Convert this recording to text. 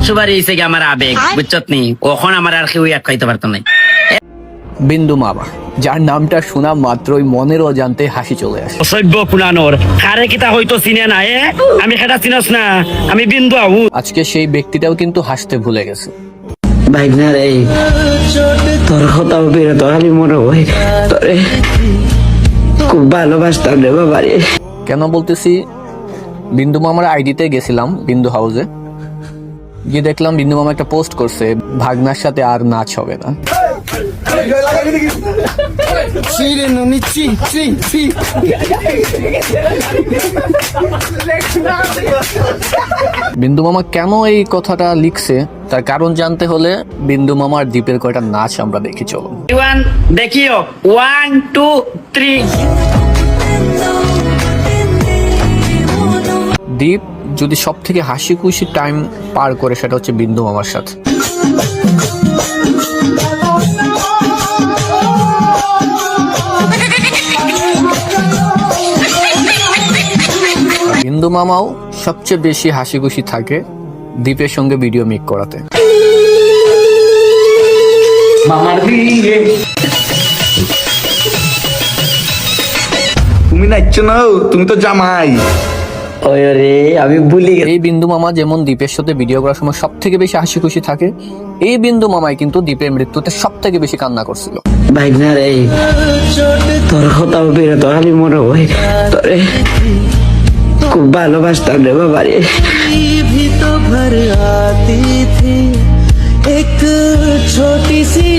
সুবারি হয়েছে কি আমার আবেগ, বুঝছত নি? কখন আমার আর কেউ এক খাইতে পারতো না। বিন্দু মামা, যার নামটা শোনা মাত্রই মনের অজান্তে হাসি চলে আসে। অসভ্য কুনানোর কারে কিতা হয়তো চিনে না, আমি সেটা চিনস না, আমি বিন্দু আহু। আজকে সেই ব্যক্তিটাও কিন্তু হাসতে ভুলে গেছে। ভাইগনা রে, তোর কথা বেরোতো আমি মনে হয় তোরে খুব ভালোবাসতাম রে বাবা রে। কেন বলতেছি, বিন্দু মামার আইডিতে গেছিলাম, বিন্দু হাউসে গিয়ে দেখলাম বিন্দু মামা একটা পোস্ট করছে, ভাগনার সাথে আর নাচ হবে না। বিন্দু মামা কেন এই কথাটা লিখছে তার কারণ জানতে হলে বিন্দু মামার দ্বীপের কয়টা নাচ আমরা দেখি, চলো। দেখিও 1 2 3। দ্বীপ যদি সব থেকে হাসি খুশি টাইম পার করে সেটা হচ্ছে বিন্দু মামার সাথে। বিন্দু মামাও সবচেয়ে বেশি হাসি খুশি থাকে দ্বীপের সঙ্গে ভিডিও মেক করাতে। মামার দিকে তুমি নাচছো না, তুমি তো জামাই। ওরে আমি ভুলি গেছি। এই বিন্দু মামা যেমন দ্বীপের সাথে ভিডিও করার সময় সব থেকে বেশি হাসি খুশি থাকে, এই বিন্দু মামাই কিন্তু দ্বীপের মৃত্যুতে সব থেকে বেশি কান্না করছিল। ভাইগনা রে, তোর কথা বেরোতো আমি মনে হয় তোরে খুব ভালোবাসতাম রে বাবা রে। भी तो भर आती थी एक छोटी सी